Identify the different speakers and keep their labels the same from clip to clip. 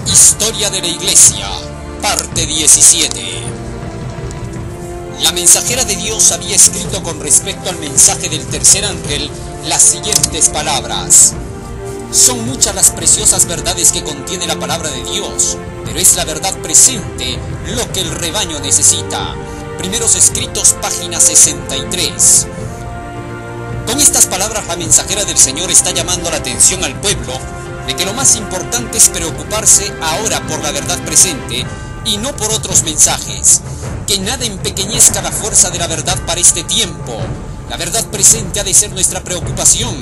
Speaker 1: Historia de la Iglesia, parte 17. La mensajera de Dios había escrito con respecto al mensaje del tercer ángel las siguientes palabras: son muchas las preciosas verdades que contiene la palabra de Dios, pero es la verdad presente lo que el rebaño necesita. Primeros Escritos, página 63. Con estas palabras, la mensajera del Señor está llamando la atención al pueblo de que lo más importante es preocuparse ahora por la verdad presente y no por otros mensajes. Que nada empequeñezca la fuerza de la verdad para este tiempo. La verdad presente ha de ser nuestra preocupación.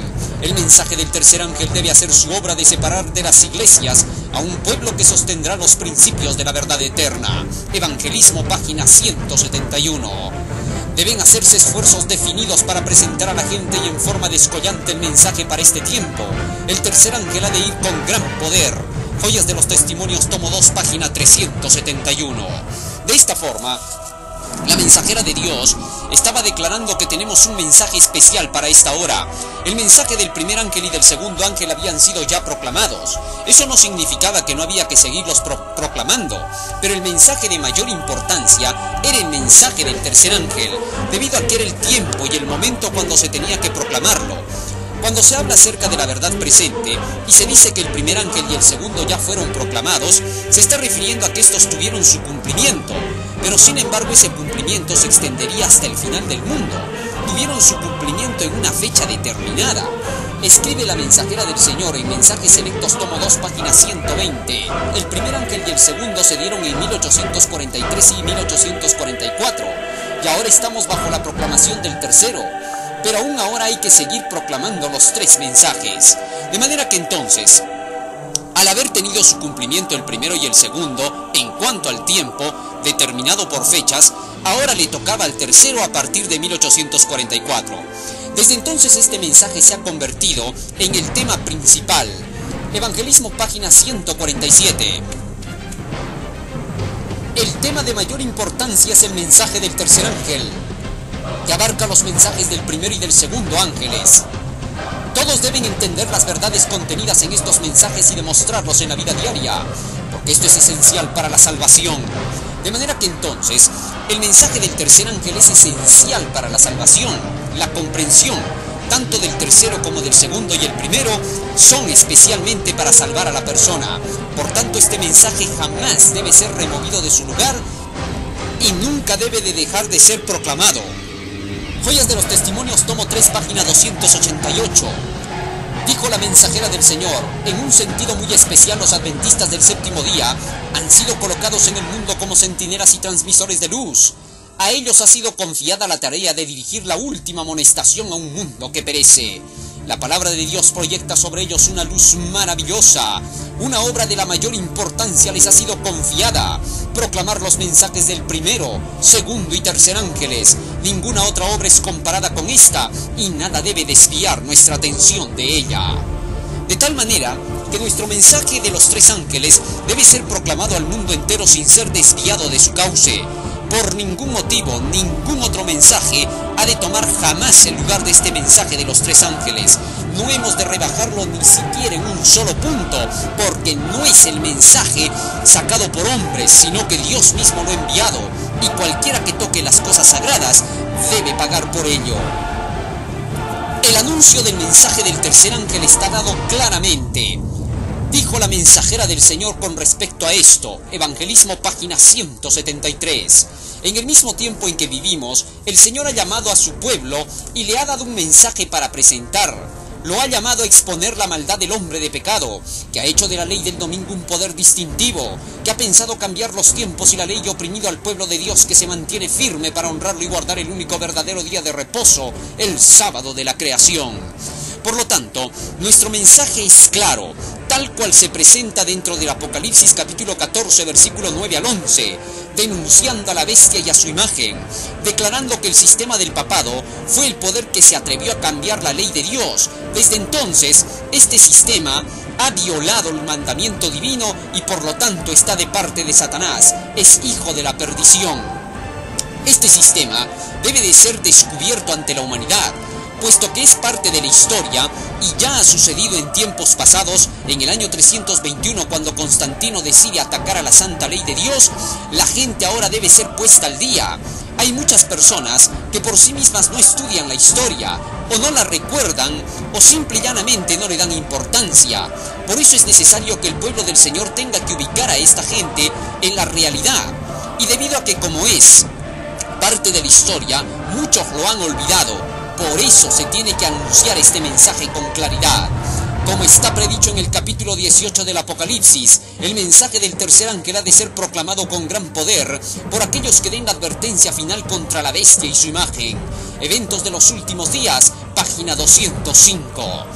Speaker 1: El mensaje del tercer ángel debe hacer su obra de separar de las iglesias a un pueblo que sostendrá los principios de la verdad eterna. Evangelismo, página 171. Deben hacerse esfuerzos definidos para presentar a la gente y en forma descollante el mensaje para este tiempo. El tercer ángel ha de ir con gran poder. Joyas de los Testimonios, tomo 2, página 371. De esta forma, la mensajera de Dios estaba declarando que tenemos un mensaje especial para esta hora. El mensaje del primer ángel y del segundo ángel habían sido ya proclamados. Eso no significaba que no había que seguirlos proclamando, pero el mensaje de mayor importancia era el mensaje del tercer ángel, debido a que era el tiempo y el momento cuando se tenía que proclamarlo. Cuando se habla acerca de la verdad presente y se dice que el primer ángel y el segundo ya fueron proclamados, se está refiriendo a que estos tuvieron su cumplimiento, pero sin embargo ese cumplimiento se extendería hasta el final del mundo. Tuvieron su cumplimiento en una fecha determinada. Escribe la mensajera del Señor en Mensajes Selectos, tomo 2, página 120. El primer ángel y el segundo se dieron en 1843 y 1844, y ahora estamos bajo la proclamación del tercero. Pero aún ahora hay que seguir proclamando los tres mensajes. De manera que entonces, al haber tenido su cumplimiento el primero y el segundo, en cuanto al tiempo, determinado por fechas, ahora le tocaba al tercero a partir de 1844. Desde entonces este mensaje se ha convertido en el tema principal. Evangelismo, página 147. El tema de mayor importancia es el mensaje del tercer ángel, que abarca los mensajes del primero y del segundo ángeles. Todos deben entender las verdades contenidas en estos mensajes y demostrarlos en la vida diaria, porque esto es esencial para la salvación. De manera que entonces, el mensaje del tercer ángel es esencial para la salvación. La comprensión, tanto del tercero como del segundo y el primero, son especialmente para salvar a la persona. Por tanto, este mensaje jamás debe ser removido de su lugar y nunca debe de dejar de ser proclamado. Joyas de los Testimonios, tomo 3, página 288. Dijo la mensajera del Señor: en un sentido muy especial, los adventistas del séptimo día han sido colocados en el mundo como centinelas y transmisores de luz. A ellos ha sido confiada la tarea de dirigir la última amonestación a un mundo que perece. La palabra de Dios proyecta sobre ellos una luz maravillosa. Una obra de la mayor importancia les ha sido confiada: proclamar los mensajes del primero, segundo y tercer ángeles. Ninguna otra obra es comparada con esta, y nada debe desviar nuestra atención de ella. De tal manera que nuestro mensaje de los tres ángeles debe ser proclamado al mundo entero sin ser desviado de su cauce. Por ningún motivo, ningún otro mensaje ha de tomar jamás el lugar de este mensaje de los tres ángeles. No hemos de rebajarlo ni siquiera en un solo punto, porque no es el mensaje sacado por hombres, sino que Dios mismo lo ha enviado, y cualquiera que toque las cosas sagradas debe pagar por ello. El anuncio del mensaje del tercer ángel está dado claramente. Dijo la mensajera del Señor con respecto a esto, Evangelismo, página 173. En el mismo tiempo en que vivimos, el Señor ha llamado a su pueblo y le ha dado un mensaje para presentar. Lo ha llamado a exponer la maldad del hombre de pecado, que ha hecho de la ley del domingo un poder distintivo, que ha pensado cambiar los tiempos y la ley y oprimido al pueblo de Dios, que se mantiene firme para honrarlo y guardar el único verdadero día de reposo, el sábado de la creación. Por lo tanto, nuestro mensaje es claro, tal cual se presenta dentro del Apocalipsis capítulo 14, versículo 9 al 11, denunciando a la bestia y a su imagen, declarando que el sistema del papado fue el poder que se atrevió a cambiar la ley de Dios. Desde entonces, este sistema ha violado el mandamiento divino y por lo tanto está de parte de Satanás, es hijo de la perdición. Este sistema debe de ser descubierto ante la humanidad. puesto que es parte de la historia y ya ha sucedido en tiempos pasados. En el año 321, cuando Constantino decide atacar a la santa ley de Dios, la gente ahora debe ser puesta al día. Hay muchas personas que por sí mismas no estudian la historia, o no la recuerdan, o simple y llanamente no le dan importancia. Por eso es necesario que el pueblo del Señor tenga que ubicar a esta gente en la realidad. Y debido a que, como es parte de la historia, muchos lo han olvidado. Por eso se tiene que anunciar este mensaje con claridad. Como está predicho en el capítulo 18 del Apocalipsis, el mensaje del tercer ángel ha de ser proclamado con gran poder por aquellos que den la advertencia final contra la bestia y su imagen. Eventos de los últimos días, página 205.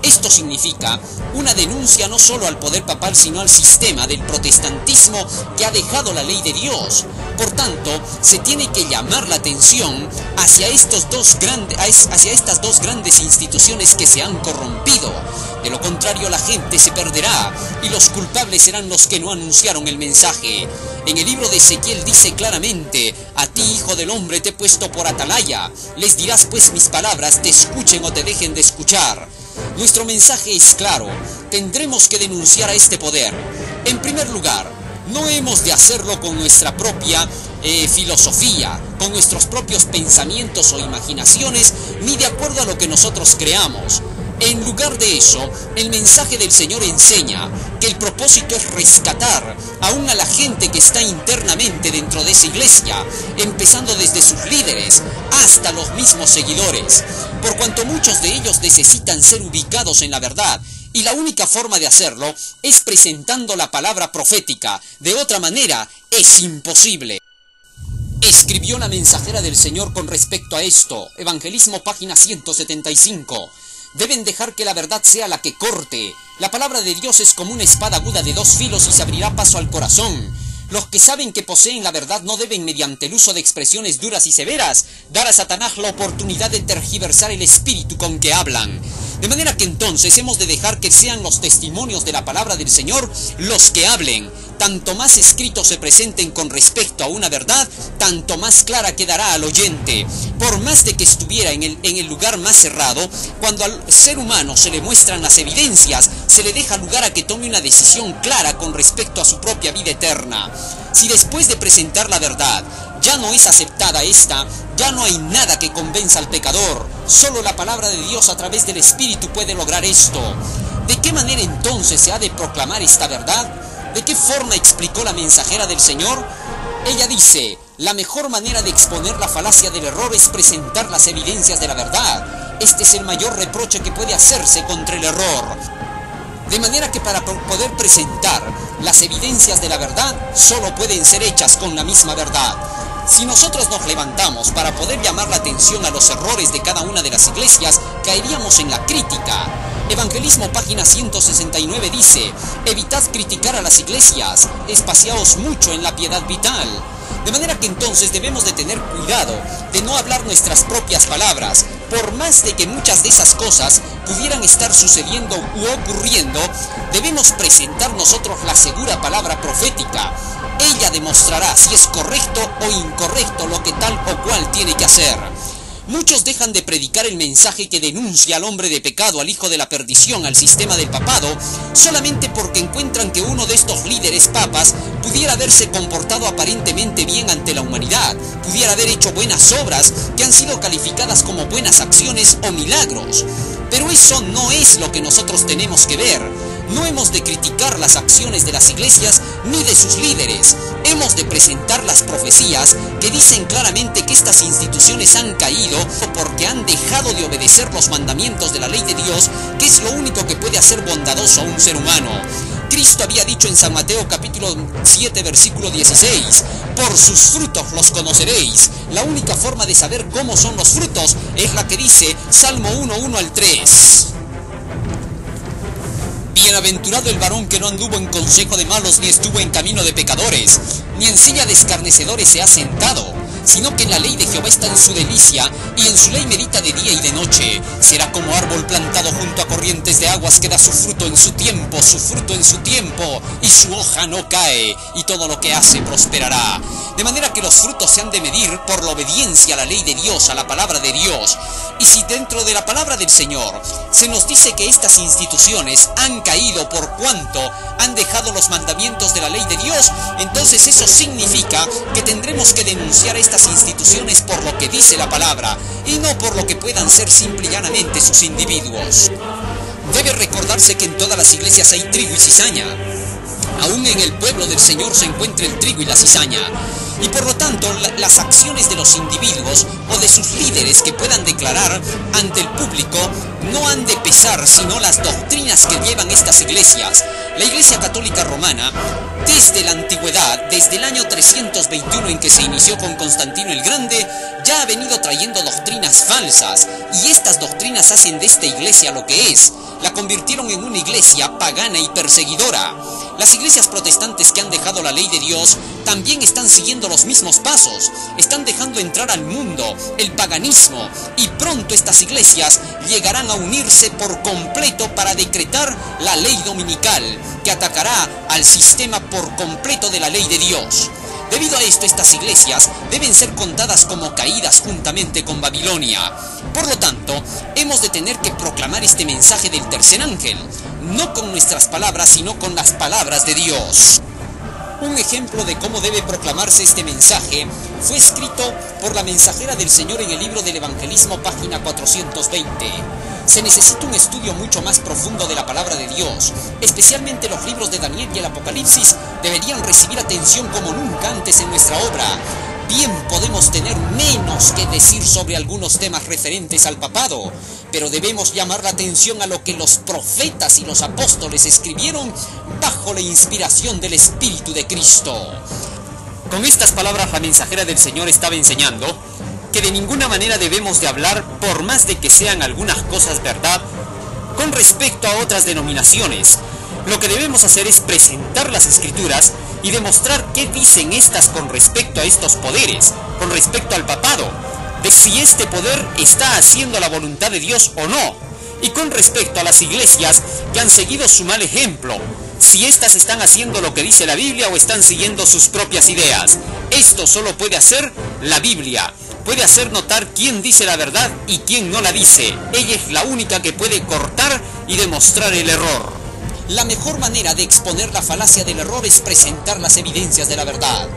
Speaker 1: Esto significa una denuncia no solo al poder papal, sino al sistema del protestantismo que ha dejado la ley de Dios. Por tanto, se tiene que llamar la atención hacia estas dos grandes instituciones que se han corrompido. De lo contrario, la gente se perderá y los culpables serán los que no anunciaron el mensaje. En el libro de Ezequiel dice claramente: a ti, hijo del hombre, te he puesto por atalaya. Les dirás pues mis palabras, te escuchen o te dejen de escuchar. Nuestro mensaje es claro: tendremos que denunciar a este poder. En primer lugar, no hemos de hacerlo con nuestra propia filosofía, con nuestros propios pensamientos o imaginaciones, ni de acuerdo a lo que nosotros creamos. En lugar de eso, el mensaje del Señor enseña que el propósito es rescatar aún a la gente que está internamente dentro de esa iglesia, empezando desde sus líderes hasta los mismos seguidores, por cuanto muchos de ellos necesitan ser ubicados en la verdad, y la única forma de hacerlo es presentando la palabra profética. De otra manera, es imposible. Escribió la mensajera del Señor con respecto a esto, Evangelismo, página 175. Deben dejar que la verdad sea la que corte. La palabra de Dios es como una espada aguda de dos filos y se abrirá paso al corazón. Los que saben que poseen la verdad no deben, mediante el uso de expresiones duras y severas, dar a Satanás la oportunidad de tergiversar el espíritu con que hablan. De manera que entonces hemos de dejar que sean los testimonios de la palabra del Señor los que hablen. Tanto más escritos se presenten con respecto a una verdad, tanto más clara quedará al oyente. Por más de que estuviera en el lugar más cerrado, cuando al ser humano se le muestran las evidencias, se le deja lugar a que tome una decisión clara con respecto a su propia vida eterna. Si después de presentar la verdad ya no es aceptada esta, ya no hay nada que convenza al pecador. Solo la palabra de Dios a través del Espíritu puede lograr esto. ¿De qué manera entonces se ha de proclamar esta verdad? ¿De qué forma explicó la mensajera del Señor? Ella dice: la mejor manera de exponer la falacia del error es presentar las evidencias de la verdad. Este es el mayor reproche que puede hacerse contra el error. De manera que para poder presentar las evidencias de la verdad, solo pueden ser hechas con la misma verdad. Si nosotros nos levantamos para poder llamar la atención a los errores de cada una de las iglesias, caeríamos en la crítica. Evangelismo, página 169 dice: evitad criticar a las iglesias, espaciaos mucho en la piedad vital. De manera que entonces debemos de tener cuidado de no hablar nuestras propias palabras, por más de que muchas de esas cosas pudieran estar sucediendo u ocurriendo. Debemos presentar nosotros la segura palabra profética. Ella demostrará si es correcto o incorrecto lo que tal o cual tiene que hacer. Muchos dejan de predicar el mensaje que denuncia al hombre de pecado, al hijo de la perdición, al sistema del papado, solamente porque encuentran que uno de estos líderes papas pudiera haberse comportado aparentemente bien ante la humanidad, pudiera haber hecho buenas obras que han sido calificadas como buenas acciones o milagros. Pero eso no es lo que nosotros tenemos que ver. No hemos de criticar las acciones de las iglesias ni de sus líderes. Hemos de presentar las profecías que dicen claramente que estas instituciones han caído porque han dejado de obedecer los mandamientos de la ley de Dios, que es lo único que puede hacer bondadoso a un ser humano. Cristo había dicho en San Mateo capítulo 7 versículo 16: por sus frutos los conoceréis. La única forma de saber cómo son los frutos es la que dice Salmo 1:1 al 3. Bienaventurado el varón que no anduvo en consejo de malos, ni estuvo en camino de pecadores, ni en silla de escarnecedores se ha sentado, sino que en la ley de Jehová está en su delicia, y en su ley medita de día y de noche. Será como árbol plantado junto a corrientes de aguas, que da su fruto en su tiempo, y su hoja no cae, y todo lo que hace prosperará. De manera que los frutos se han de medir por la obediencia a la ley de Dios, a la palabra de Dios. Y si dentro de la palabra del Señor se nos dice que estas instituciones han caído por cuanto han dejado los mandamientos de la ley de Dios, entonces eso significa que tendremos que denunciar a estas instituciones por lo que dice la palabra y no por lo que puedan ser simple y llanamente sus individuos. Debe recordarse que en todas las iglesias hay trigo y cizaña. Aún en el pueblo del Señor se encuentra el trigo y la cizaña. Y por lo tanto, las acciones de los individuos o de sus líderes que puedan declarar ante el público no han de pesar, sino las doctrinas que llevan estas iglesias. La Iglesia Católica Romana, desde la antigüedad, desde el año 321 en que se inició con Constantino el Grande, ya ha venido trayendo doctrinas falsas, y estas doctrinas hacen de esta iglesia lo que es. La convirtieron en una iglesia pagana y perseguidora. Las iglesias protestantes que han dejado la ley de Dios también están siguiendo los mismos pasos. Están dejando entrar al mundo el paganismo, y pronto estas iglesias llegarán a unirse por completo para decretar la ley dominical, que atacará al sistema por completo de la ley de Dios. Debido a esto, estas iglesias deben ser contadas como caídas juntamente con Babilonia. Por lo tanto, hemos de tener que proclamar este mensaje del tercer ángel, no con nuestras palabras, sino con las palabras de Dios. Un ejemplo de cómo debe proclamarse este mensaje fue escrito por la mensajera del Señor en el libro del Evangelismo, página 420. Se necesita un estudio mucho más profundo de la palabra de Dios. Especialmente los libros de Daniel y el Apocalipsis deberían recibir atención como nunca antes en nuestra obra. Bien podemos tener menos que decir sobre algunos temas referentes al papado, pero debemos llamar la atención a lo que los profetas y los apóstoles escribieron bajo la inspiración del Espíritu de Cristo. Con estas palabras la mensajera del Señor estaba enseñando que de ninguna manera debemos de hablar, por más de que sean algunas cosas verdad, con respecto a otras denominaciones. Lo que debemos hacer es presentar las Escrituras y demostrar qué dicen estas con respecto a estos poderes, con respecto al papado, de si este poder está haciendo la voluntad de Dios o no, y con respecto a las iglesias que han seguido su mal ejemplo, si éstas están haciendo lo que dice la Biblia o están siguiendo sus propias ideas. Esto solo puede hacer la Biblia. Puede hacer notar quién dice la verdad y quién no la dice. Ella es la única que puede cortar y demostrar el error. La mejor manera de exponer la falacia del error es presentar las evidencias de la verdad.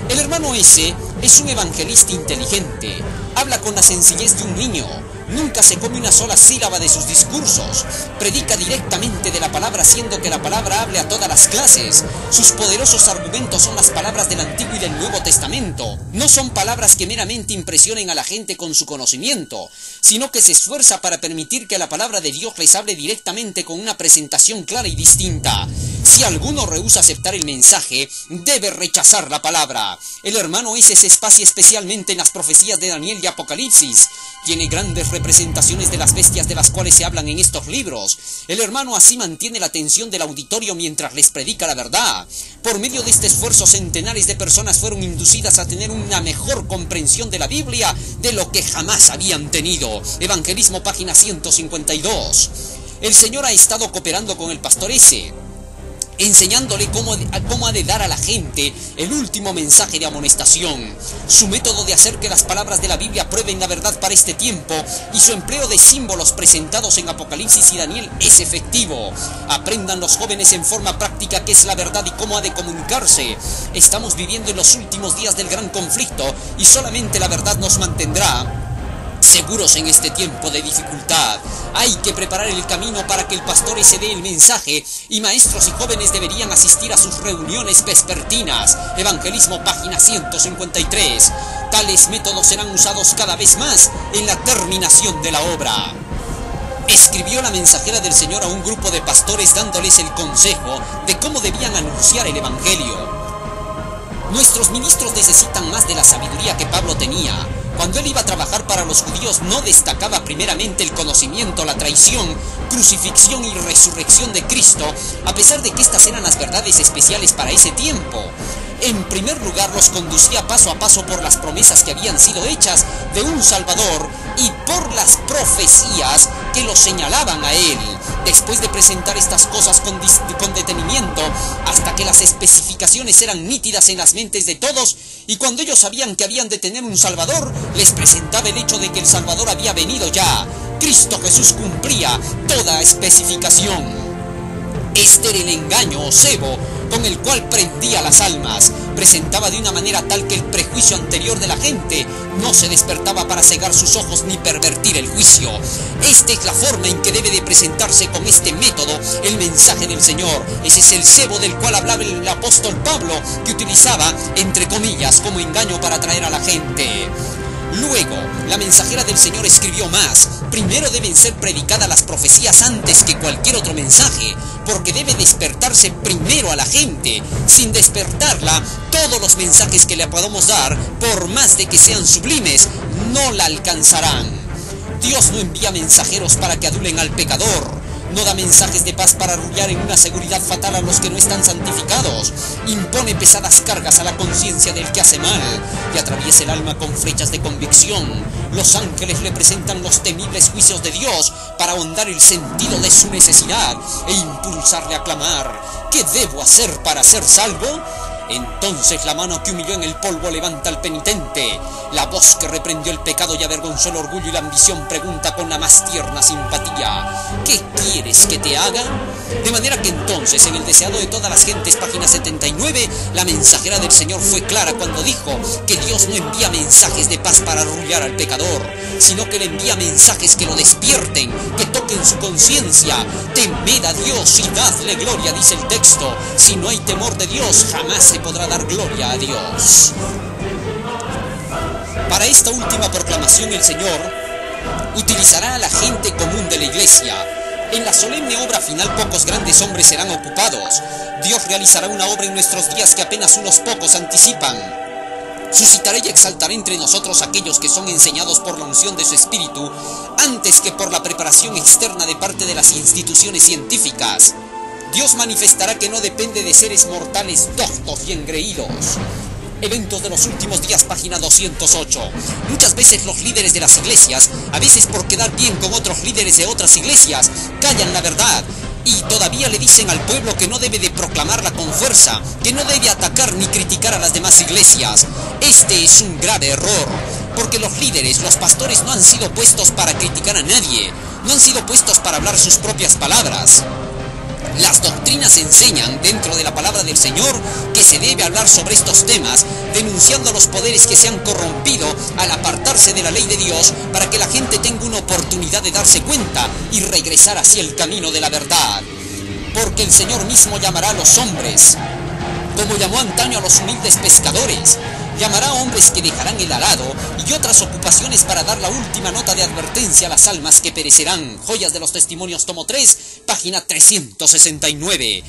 Speaker 1: El hermano S. es un evangelista inteligente. Habla con la sencillez de un niño. Nunca se come una sola sílaba de sus discursos. Predica directamente de la palabra, haciendo que la palabra hable a todas las clases. Sus poderosos argumentos son las palabras del Antiguo y del Nuevo Testamento. No son palabras que meramente impresionen a la gente con su conocimiento, sino que se esfuerza para permitir que la palabra de Dios les hable directamente con una presentación clara y distinta. Si alguno rehúsa aceptar el mensaje, debe rechazar la palabra. El hermano S. se espacia especialmente en las profecías de Daniel y Apocalipsis. Tiene grandes representaciones de las bestias de las cuales se hablan en estos libros. El hermano así mantiene la atención del auditorio mientras les predica la verdad. Por medio de este esfuerzo, centenares de personas fueron inducidas a tener una mejor comprensión de la Biblia de lo que jamás habían tenido. Evangelismo, página 152. El Señor ha estado cooperando con el pastor S., enseñándole cómo ha de dar a la gente el último mensaje de amonestación. Su método de hacer que las palabras de la Biblia prueben la verdad para este tiempo y su empleo de símbolos presentados en Apocalipsis y Daniel es efectivo. Aprendan los jóvenes en forma práctica qué es la verdad y cómo ha de comunicarse. Estamos viviendo en los últimos días del gran conflicto y solamente la verdad nos mantendrá seguros en este tiempo de dificultad. Hay que preparar el camino para que el pastor se dé el mensaje, y maestros y jóvenes deberían asistir a sus reuniones vespertinas. Evangelismo, página 153. Tales métodos serán usados cada vez más en la terminación de la obra. Escribió la mensajera del Señor a un grupo de pastores dándoles el consejo de cómo debían anunciar el Evangelio. Nuestros ministros necesitan más de la sabiduría que Pablo tenía. Cuando él iba a trabajar para los judíos, no destacaba primeramente el conocimiento, la traición, crucifixión y resurrección de Cristo, a pesar de que estas eran las verdades especiales para ese tiempo. En primer lugar, los conducía paso a paso por las promesas que habían sido hechas de un Salvador y por las profecías que lo señalaban a él. Después de presentar estas cosas con detenimiento, hasta que las especificaciones eran nítidas en las mentes de todos, Y cuando ellos sabían que habían de tener un Salvador, les presentaba el hecho de que el Salvador había venido ya. Cristo Jesús cumplía toda especificación. Este era el engaño o cebo con el cual prendía las almas. Presentaba de una manera tal que el prejuicio anterior de la gente no se despertaba para cegar sus ojos ni pervertir el juicio. Esta es la forma en que debe de presentarse con este método el mensaje del Señor. Ese es el cebo del cual hablaba el apóstol Pablo, que utilizaba, entre comillas, como engaño para atraer a la gente. Luego, la mensajera del Señor escribió más. Primero deben ser predicadas las profecías antes que cualquier otro mensaje, porque debe despertarse primero a la gente. Sin despertarla, todos los mensajes que le podamos dar, por más de que sean sublimes, no la alcanzarán. Dios no envía mensajeros para que adulen al pecador. No da mensajes de paz para arrullar en una seguridad fatal a los que no están santificados. Impone pesadas cargas a la conciencia del que hace mal y atraviesa el alma con flechas de convicción. Los ángeles le presentan los temibles juicios de Dios para ahondar el sentido de su necesidad e impulsarle a clamar: ¿qué debo hacer para ser salvo? Entonces la mano que humilló en el polvo levanta al penitente. La voz que reprendió el pecado y avergonzó el orgullo y la ambición pregunta con la más tierna simpatía: ¿qué quieres que te haga? De manera que entonces, en el deseado de todas las gentes, página 79, la mensajera del Señor fue clara cuando dijo que Dios no envía mensajes de paz para arrullar al pecador, sino que le envía mensajes que lo despierten, que toquen su conciencia. Temed a Dios y dadle gloria, dice el texto. Si no hay temor de Dios, jamás se podrá dar gloria a Dios. Para esta última proclamación el Señor utilizará a la gente común de la iglesia. En la solemne obra final pocos grandes hombres serán ocupados. Dios realizará una obra en nuestros días que apenas unos pocos anticipan. Suscitará y exaltará entre nosotros aquellos que son enseñados por la unción de su espíritu antes que por la preparación externa de parte de las instituciones científicas. Dios manifestará que no depende de seres mortales doctos y engreídos. Eventos de los últimos días, página 208. Muchas veces los líderes de las iglesias, a veces por quedar bien con otros líderes de otras iglesias, callan la verdad y todavía le dicen al pueblo que no debe de proclamarla con fuerza, que no debe atacar ni criticar a las demás iglesias. Este es un grave error, porque los líderes, los pastores no han sido puestos para criticar a nadie, no han sido puestos para hablar sus propias palabras. Las doctrinas enseñan dentro de la palabra del Señor que se debe hablar sobre estos temas, denunciando a los poderes que se han corrompido al apartarse de la ley de Dios, para que la gente tenga una oportunidad de darse cuenta y regresar hacia el camino de la verdad. Porque el Señor mismo llamará a los hombres, como llamó antaño a los humildes pescadores. Llamará a hombres que dejarán el arado y otras ocupaciones para dar la última nota de advertencia a las almas que perecerán. Joyas de los Testimonios, tomo 3, página 369.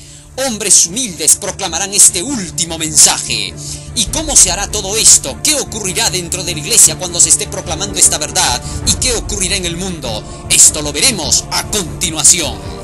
Speaker 1: Hombres humildes proclamarán este último mensaje. ¿Y cómo se hará todo esto? ¿Qué ocurrirá dentro de la iglesia cuando se esté proclamando esta verdad? ¿Y qué ocurrirá en el mundo? Esto lo veremos a continuación.